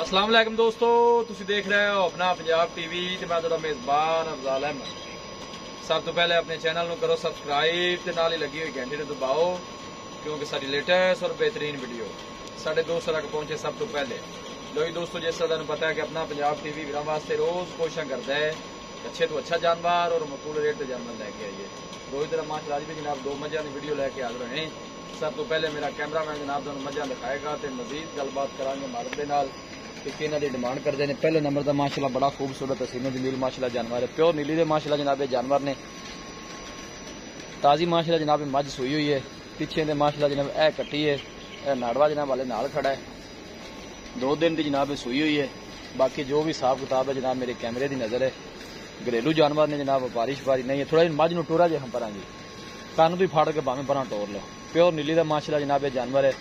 अस्सलाम वालेकुम दोस्तों, तुसी देख रहे हो अपना पंजाब टीवी ते मैं तुहाडा मेजबान अफजाल अहमद। सब तो पहले अपने चैनल को करो सबसक्राइब ते नाल ही लगी हुई घंटी नूं दबाओ क्योंकि सारी लेटेस्ट और बेहतरीन वीडियो साढ़े दोस्तों तक पहुंचे सब तो पहले। लो जी दोस्तों, जिस तरह पता है कि अपना पंजाब टीवी वीरां वास्ते रोज कोशिश करता है अच्छे तो अच्छा जानवर और मकबूल रेट के जानवर लैके आइए। रोज तरह माशाअल्लाह आज भी जनाब दो मझां की वीडियो लैके हाजिर हैं। सब तो पहले मेरा कैमरामैन जनाब तुहानूं मझां दिखाएगा तो मजीद गलबात करांगे मालिक दे नाल कि इन्हां दी डिमांड करते हैं। पहले नंबर का माशाअल्लाह बड़ा खूबसूरत हसीनो जमील माशाअल्लाह जानवर है, प्योर नीली दे माशाअल्लाह जनाब जानवर ने। ताज़ी माशाअल्लाह जनाब मझ सूई हुई है, पिछे दे माशाअल्लाह जनाब ए कट्टी है, ए नाड़वा जनाब वाले नाल खड़ा है, 2 दिन की जनाब सूई हुई है। बाकी जो भी हिसाब किताब है जनाब मेरे कैमरे की नज़र है। घरेलू जानवर ने जनाब, व्यापारी शिपारी नहीं है। थोड़ा जी मझ नूं टोरा जे हम परां जी कन्न भी फाड़ के भावें परां टोर लो। प्योर नीली का माशाअल्लाह जनाब जानवर है।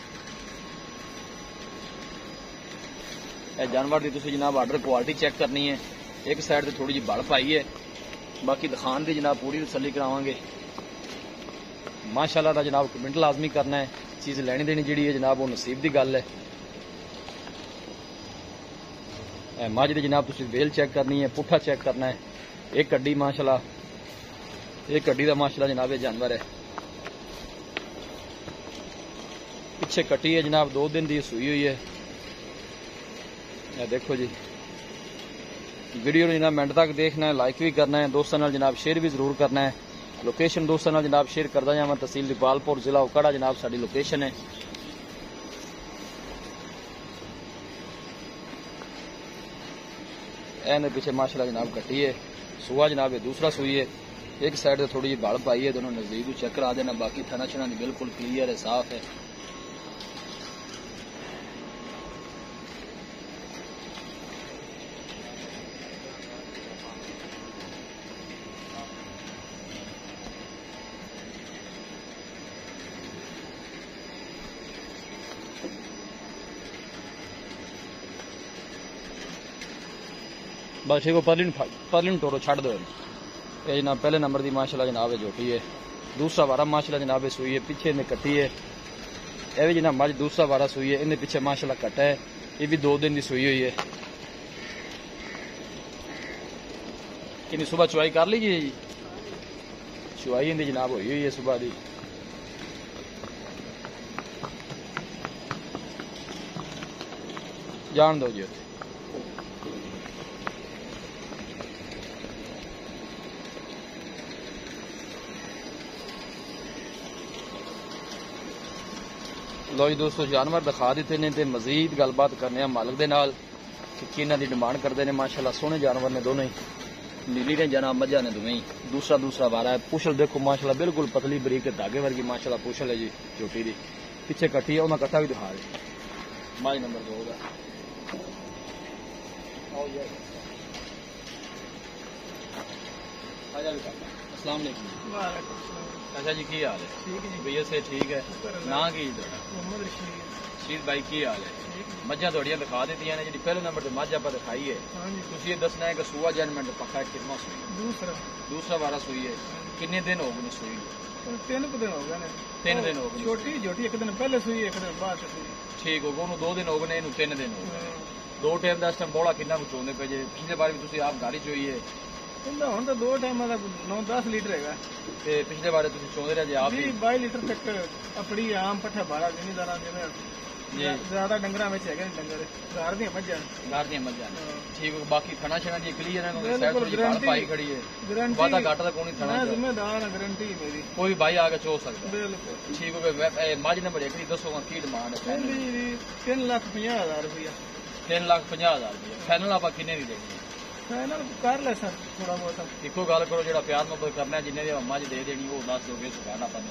जानवर की तुसीं जनाब आर्डर क्वालिटी चेक करनी है। एक साइड से थोड़ी जी बल पाई है, बाकी दिखान की जनाब पूरी तसल्ली करावांगे माशाअल्लाह दा जनाब। कमेंट लाजमी करना है, चीज़ लैनी देनी जी है जनाब वो नसीब की गल है। मझ की जनाब तुसीं वेल चेक करनी है, पुट्ठा चेक करना है। एक कड्डी माशाअल्लाह, एक कड्डी का माशाअल्लाह जनाब जानवर है। पिछे कट्टी है जनाब, 2 दिन की सूई हुई है। देखो जी, वीडियो जनाब मिनट तक देखना है, लाइक भी करना है, दोस्तों नाल जनाब शेयर भी जरूर करना है। लोकेशन दोस्तों नाल जनाब शेयर करदा जावां, तहसील दीपालपुर जिला उकाड़ा जनाब साडी लोकेशन है। एंड पीछे माशाअल्लाह जनाब कट्टी है, सुआ जनाब दूसरा सूई है। एक साइड से थोड़ी जी बल पाई है, दोनों नजदीक चेक करा देना। बाकी थना छना बिल्कुल क्लियर है, साफ है। बस ठीक हो, परली टोरो छड़ दो। ये जनाब पहले नंबर की माशाअल्लाह जनाब जोटी है। दूसरा वारा माशाअल्लाह जनाब सूई है, पीछे इन्हें कट्टी है। यह भी जनाब मझ दूसरा वारा सूई है, इन्हें पीछे माशाअल्लाह कट्टा है। ये भी 2 दिन की सूई हुई है। कि सुबह चुवाई कर लीजिए जी, चुवाई इनकी जनाब हुई हुई है सुबह की। जान दो जी। लो जी दोस्तों, जानवर दिखा दिते ने ते मजीद गलबात करने मालिक दे नाल कि इन्हां दी डिमांड करते हैं। माशाअल्लाह सोहने जानवर ने दोनों ही, नीली ने जनाब मझा ने दोवें ही। दूसरा वारा है। पुछल देखो माशाअल्लाह बिल्कुल पतली बरीक धागे वर्गी माशाअल्लाह पुछल है जी छोटी दी। पिछे कट्टी है, उन्हें कट्टा भी दिखा रहे मझ नंबर 2 का। अस्सलाम वालेकुम। अच्छा जी, की हाल है? ठीक है जी भैया से ठीक है। ना की रशीद भाई की हाल है? मझां थोड़ियां दिखा दी ने, जी पहले नंबर से मझ आप दिखाई है। तुम ये दसना है कि सूआ जजमेंट पक्का है कितना सूई? दूसरा वारा सूई है। किन्ने दिन हो गए सूई? 3 दिन हो गए। 3 दिन हो गए। छोटी जोटी एक दिन पहले सूई, एक दिन बाद सूई। ठीक हो गए, 2 दिन हो गए, 3 दिन हो गए। 2 टाइम का इस टाइम बोला कितना कुछ होने पे जे पिछले बार भी तुम आप गाड़ी चोई है हम तो 2 टाइम 9-10 लीटर है। पिछले बार तुम चोंदे रहे आप 22 लीटर तक अपनी आम पट्ठा 12 जिमीदार ज्यादा डंगर में है डंगर घर दी मझा ठीक है। बाकी थना छना जी क्लियर है, पाई खड़ी है, वादा घाटा तक कोई थना जिम्मेदार गारंटी मेरी, कोई भाई आगे चो सकता है। ठीक है। मझ नंबर 1 दसो की डिमांड है? 3,50,000 रुपया। 3,50,000 रुपया फाइनल आप किन्ने की देंगे? फाइनल कर ले सर थोड़ा बहुत। इको गल करो, जो प्यार मोहब्बत करना है जिन्हें मझ दे देनी वो 10 दोगे सुखाना पाने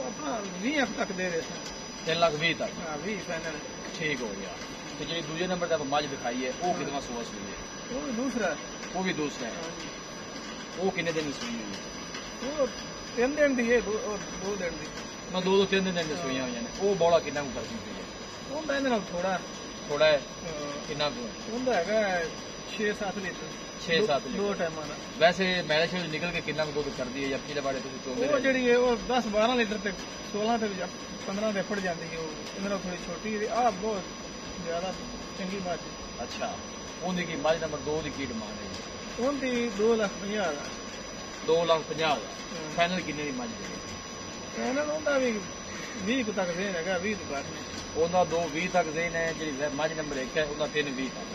अपना 20 तक दे रहे सर। 3,20,000 तक? हाँ 20 फाइनल। ठीक हो गया। तो जी दूसरे नंबर पर मझ दिखाई है वो कितना सुबह सुई है? वो भी दूसरा है। वो किन्ने दिन सुई हुई है? वो 3 दिन की है, 2 दिन की। मैं 2-3 दिन की सुई हुई ने। वो बौला कितना करती हुई है? वो मैंने थोड़ा है कितना 6-7 लीटर। 6-7 litre 2 time. वैसे मैले से निकल के कितना दूध कर दी है? या पिछले बारे वो जी है वो 10-12 लीटर तक 16 तक 15 तक पड़ जाती है। वो थोड़ी छोटी बहुत ਜ਼ਿਆਦਾ ਚੰਗੀ ਮੱਝ। ਅੱਛਾ, ਉਹਦੀ ਕੀ ਮੱਝ ਨੰਬਰ 2 ਦੀ ਕੀ ਡਿਮਾਂਡ ਹੈ? ਉਹਦੀ 2,50,000 2,50,000 ਫਾਈਨਲ ਕਿੰਨੇ ਦੀ ਮੱਝ ਦੇ? ਫਾਈਨਲ ਉਹਦਾ ਵੀ 20 ਕੁ ਤੱਕ ਦੇਣ ਹੈਗਾ, 20 ਤੋਂ ਘੱਟ ਨਹੀਂ। ਉਹਦਾ 2,20 ਤੱਕ ਦੇਣ ਹੈ, ਜਿਹੜੀ ਮੱਝ ਨੰਬਰ 1 ਹੈ ਉਹਦਾ 3,20 ਤੱਕ।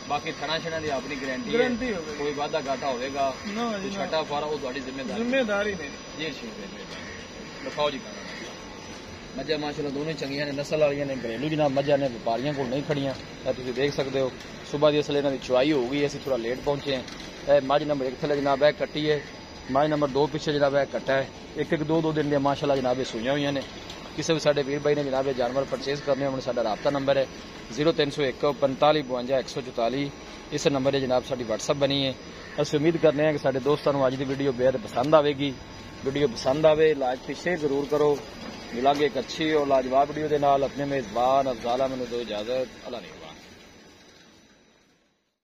ਬਾਕੀ ਥਣਾ ਛਣਾ ਦੀ ਆਪਣੀ ਗਾਰੰਟੀ ਹੈ, ਕੋਈ ਵਾਧਾ ਘਾਟਾ ਹੋਵੇਗਾ ਨਾ ਜੀ, ਛੱਟਾ ਫਾਰਾ ਉਹ ਤੁਹਾਡੀ ਜ਼ਿੰਮੇਦਾਰੀ ਨਹੀਂ ਜੀ। ਦਿਖਾਓ ਜੀ ਮੱਝਾਂ ਮਾਸ਼ਾਅੱਲਾ ਦੋਨੋਂ ਚੰਗੀਆਂ ਨੇ, ਨਸਲ ਵਾਲੀਆਂ ਨੇ, ਘਰੇਲੂ ਜਨਾਬ ਮੱਝਾਂ ਨੇ, ਵਪਾਰੀਆਂ ਕੋਲ ਨਹੀਂ ਖੜੀਆਂ। ਇਹ ਤੁਸੀਂ ਦੇਖ ਸਕਦੇ ਹੋ ਸੁਬਾਹ ਦੀ ਅਸਲ ਇਹਨਾਂ ਦੀ ਚੁਆਈ ਹੋ ਗਈ, ਅਸੀਂ ਥੋੜਾ ਲੇਟ ਪਹੁੰਚੇ ਹਾਂ। ਇਹ ਮੱਝ ਨੰਬਰ 1 ਥੱਲੇ ਜਨਾਬ ਹੈ ਕੱਟੀ ਹੈ, ਮੱਝ ਨੰਬਰ 2 ਪਿੱਛੇ ਜਨਾਬ ਹੈ ਕੱਟਾ ਹੈ। 1-2 ਦਿਨ ਦੀਆਂ ਮਾਸ਼ਾਅੱਲਾ ਜਨਾਬ ਇਹ ਸੂਈਆਂ ਹੋਈਆਂ ਨੇ। ਕਿਸੇ ਵੀ ਸਾਡੇ ਵੀਰ ਬਾਈ ਨੇ ਜਨਾਬ ਇਹ ਜਾਨਵਰ ਪਰਚੇਸ ਕਰਨੇ ਹੋਣ ਸਾਡਾ ਰਾਬਤਾ ਨੰਬਰ ਹੈ 0301 45 52 144। ਇਸ ਨੰਬਰ 'ਤੇ ਜਨਾਬ ਸਾਡੀ WhatsApp ਬਣੀ ਹੈ। ਅਸੀਂ ਉਮੀਦ ਕਰਨੇ ਹਾਂ ਕਿ ਸਾਡੇ ਦੋਸਤਾਂ ਨੂੰ ਅੱਜ ਦੀ ਵੀਡੀਓ ਬੇहद ਪਸੰਦ ਆਵੇਗੀ। ਵੀਡੀਓ ਪਸੰਦ ਆਵੇ ਲਾਈਕ ਤੇ ਸ਼ੇਅਰ ਜ਼ਰੂਰ ਕਰੋ। ਮਿਲਾਂਗੇ ਇੱਕ ਅੱਛੀ और लाजवाब वीडियो के नाल। अपने मेज़बान अफजाल अहमद को इजाजत। अल्लाह ने